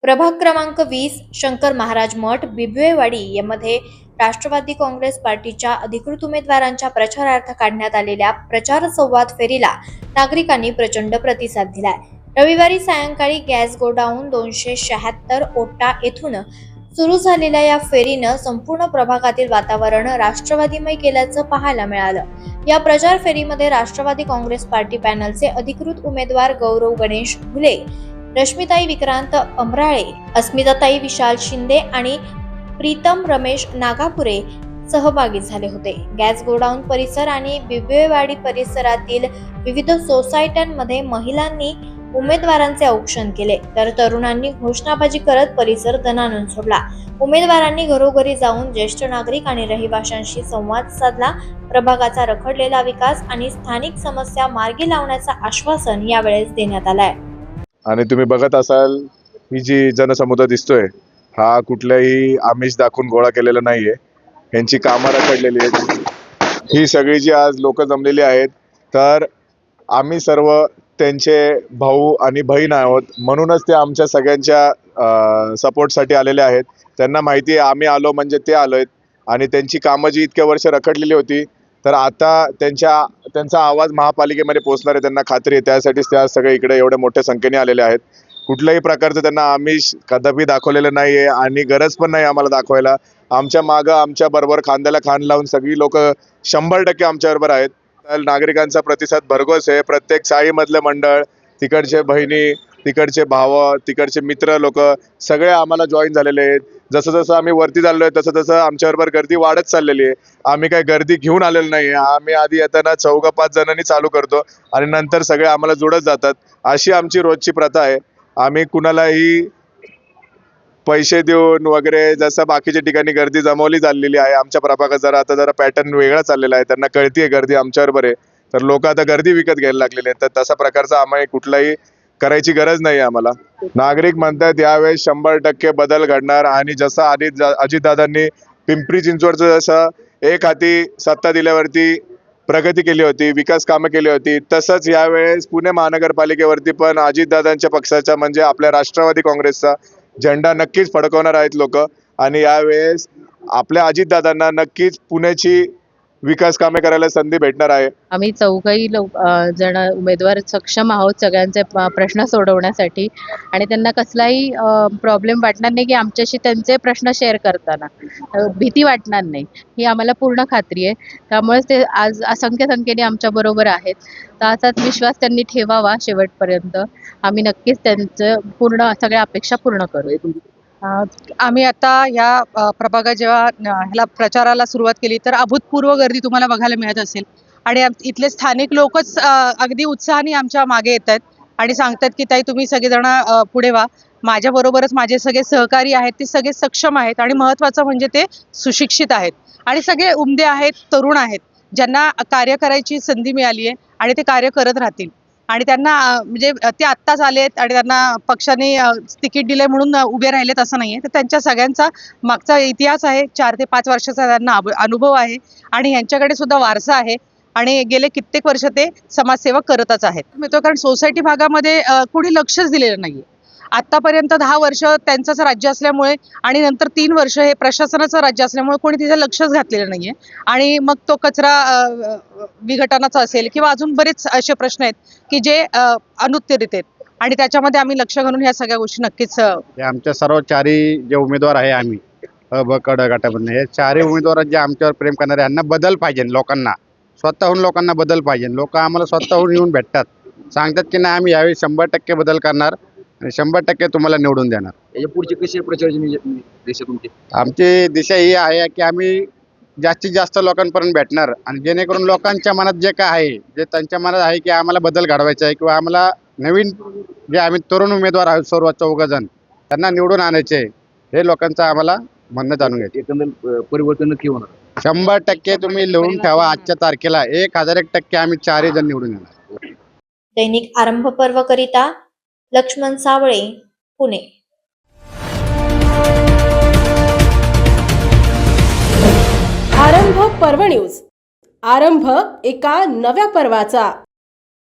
प्रभाग क्रमांक 20 शंकर महाराज मठ बिबवेवाडी यामध्ये राष्ट्रवादी काँग्रेस पार्टीच्या अधिकृत उमेदवारांच्या प्रचारार्थ काढण्यात आलेल्या प्रचार संवाद फेरीला नागरिकांनी प्रचंड प्रतिसाद दिलाय। रविवारी सायंकाळी गॅस गोडाऊन 276 ओटा येथून सुरू झालेल्या या फेरीनं संपूर्ण प्रभागातील वातावरण राष्ट्रवादीमय केल्याचं पाहायला मिळालं। या प्रचार फेरीमध्ये राष्ट्रवादी काँग्रेस पार्टी पॅनलचे अधिकृत उमेदवार गौरव गणेश घुले, रश्मिताई विक्रांत अमराळे, अस्मिताताई विशाल शिंदे आणि प्रीतम रमेश नागापुरे सहभागी झाले होते। गॅस गोडाऊन परिसर आणि बिबवेवाडी परिसरातील विविध सोसायट्यांमध्ये महिलांनी उमेदवारांचे औक्षण केले, तर तरुणांनी घोषणाबाजी करत परिसर दणाणून सोडला। उमेदवारांनी घरोघरी जाऊन ज्येष्ठ नागरिक आणि रहिवाशांशी संवाद साधला। प्रभागाचा रखडलेला विकास आणि स्थानिक समस्या मार्गी लावण्याचं आश्वासन यावेळेस देण्यात आलंय। आणि तुम्ही बघत असाल ही जी जनसमुदाय दिसतोय हा कुठल्याही आमिष दाखवून गोळा केलेला नाहीये। यांची कामं रखडलेली आहेत। ही सगळी जी आज लोक जमलेली आहेत तर आम्ही सर्व त्यांचे भाऊ आणि बहीण आहोत, म्हणूनच ते आमच्या सगळ्यांच्या सपोर्टसाठी आलेले आहेत। त्यांना माहिती आहे आम्ही आलो म्हणजे ते आलोय आणि त्यांची कामं जी इतक्या वर्ष रखडलेली होती तर आता त्यांचा आवाज महापालिकेमध्ये पोहोचणार आहे, त्यांना खात्री आहे। त्यासाठीच त्या सगळे इकडे एवढ्या मोठ्या संख्येने आलेले आहेत। कुठल्याही प्रकारचं त्यांना आमिष कदापि दाखवलेलं नाहीये आणि गरज पण नाही आम्हाला दाखवायला। आमच्या मागं आमच्या बरोबर खांद्याला खांद लावून सगळी लोक 100% आमच्या बरोबर आहेत। नागरिकांचा प्रतिसाद भरघोस आहे। प्रत्येक चाळीमधले मंडळ, तिकडचे बहिणी, तिकडचे भाव, तिकडचे मित्र लोक सगळे आम्हाला जॉईन झालेले आहेत। जसं जसं आम्ही वरती चाललोय तसं तसं आमच्याबरोबर गर्दी वाढत चाललेली आहे। आम्ही काही गर्दी घेऊन आलेलो नाही। आम्ही आधी येताना 4-5 जणांनी चालू करतो आणि नंतर सगळे आम्हाला जोडत जातात। अशी आमची रोजची प्रथा आहे। आम्ही कुणालाही पैसे देऊन वगैरे जसं बाकीच्या ठिकाणी गर्दी जमवली चाललेली आहे, आमच्या प्रभागात जरा पॅटर्न वेगळा चाललेला आहे। त्यांना कळतीये गर्दी आमच्याबरोबर आहे तर लोक आता गर्दी विकत घ्यायला लागलेले आहेत। तर तसा प्रकारचा आम्ही कुठलाही करायची गरज नाही आम्हाला। नागरिक म्हणतात यावेळेस 100% बदल घडणार आणि जसं अजितदादांनी पिंपरी चिंचवडचं जसं एक हाती सत्ता दिल्यावरती प्रगती केली होती, विकास कामं केली होती, तसंच यावेळेस पुणे महानगरपालिकेवरती पण अजितदादांच्या पक्षाचा म्हणजे आपल्या राष्ट्रवादी काँग्रेसचा झेंडा नक्कीच फडकवणार आहेत लोक। आणि यावेळेस आपल्या अजितदादांना नक्कीच पुण्याची विकास कामे करायला संधी भेटणार आहे। आम्ही चौघही जण उमेदवार सक्षम आहोत सगळ्यांचे प्रश्न सोडवण्यासाठी आणि त्यांना कसलाही प्रॉब्लेम वाटणार नाही की आमच्याशी त्यांचे प्रश्न शेअर करताना भीती वाटणार नाही, ही आम्हाला पूर्ण खात्री आहे। त्यामुळेच ते आज असंख्य संख्येने आमच्या बरोबर आहेत। तर असाच विश्वास त्यांनी ठेवावा शेवटपर्यंत। आम्ही नक्कीच त्यांचं पूर्ण सगळ्या अपेक्षा पूर्ण करू। आम्ही आता या प्रभागात जेव्हा ह्याला प्रचाराला सुरुवात केली तर अभूतपूर्व गर्दी तुम्हाला बघायला मिळत असेल आणि इथले स्थानिक लोकच अगदी उत्साहाने आमच्या मागे येत आहेत आणि सांगतात की ताई तुम्ही सगळेजण पुढे व्हा। माझ्याबरोबरच माझे सगळे सहकारी आहेत, ते सगळे सक्षम आहेत आणि महत्त्वाचं म्हणजे ते सुशिक्षित आहेत आणि सगळे उमदे आहेत, तरुण आहेत, ज्यांना कार्य करायची संधी मिळाली आहे आणि ते कार्य करत राहतील। आणि त्यांना म्हणजे ते आत्ताच आलेत आणि त्यांना पक्षाने तिकीट दिले म्हणून उभे राहिलेत असं नाहीये। तर त्यांच्या सगळ्यांचा मागचा इतिहास आहे, 4 ते 5 वर्षाचा त्यांना अनुभव आहे आणि यांच्याकडे सुद्धा वारसा आहे आणि गेले कित्येक वर्ष ते समाजसेवा करतच आहेत। कारण सोसायटी भागामध्ये कोणी लक्षच दिलेलं नाहीये। आतापर्यंत 10 वर्ष त्यांचंच राज्य असल्यामुळे आणि नंतर 3 वर्ष हे प्रशासनाचं राज्य असल्यामुळे कोणी तिथे लक्षच घातलेलं नाहीये आणि मग तो कचरा विघटनाचा असेल किंवा अजून बरेच असे प्रश्न आहेत की जे अनुत्तरित आहेत आणि त्याच्यामध्ये आम्ही लक्ष घालून ह्या सगळ्या गोष्टी नक्कीच आमच्या सर्व 4ही जे उमेदवार आहे आम्ही ब-क-ड गटामधून हे 4ही उमेदवार जे आमच्यावर प्रेम करणारे, यांना बदल पाहिजे। लोकांना स्वतःहून लोकांना बदल पाहिजे। लोक आम्हाला स्वतःहून येऊन भेटतात, सांगतात की नाही आम्ही यावेळी 100% बदल करणार आणि 100% तुम्हाला निवडून देणार। याच्या पुढची कशी प्रचाराची दिशा तुमची? आमची दिशा ही आहे की आम्ही जास्तीत जास्त लोकांपर्यंत भेटणार आणि जेणेकरून लोकांच्या मनात जे काय आहे, जे त्यांच्या मनात आहे की आम्हाला बदल घडवायचा आहे किंवा आम्हाला नवीन जे आम्ही तरुण उमेदवार आहोत सर्व 4 जण त्यांना निवडून आणायचे, हे लोकांचं आम्हाला म्हणणं जाणून घ्यायचं। एकंदर परिवर्तन नक्की होणार। 100% तुम्ही लिहून ठेवा, आजच्या तारखेला 1001% आम्ही 4ही जण निवडून येणार। दैनिक आरंभ पर्वकरिता लक्ष्मण सावळे, पुणे। आरंभ पर्व न्यूज। आरंभ एका नव्या पर्वाचा।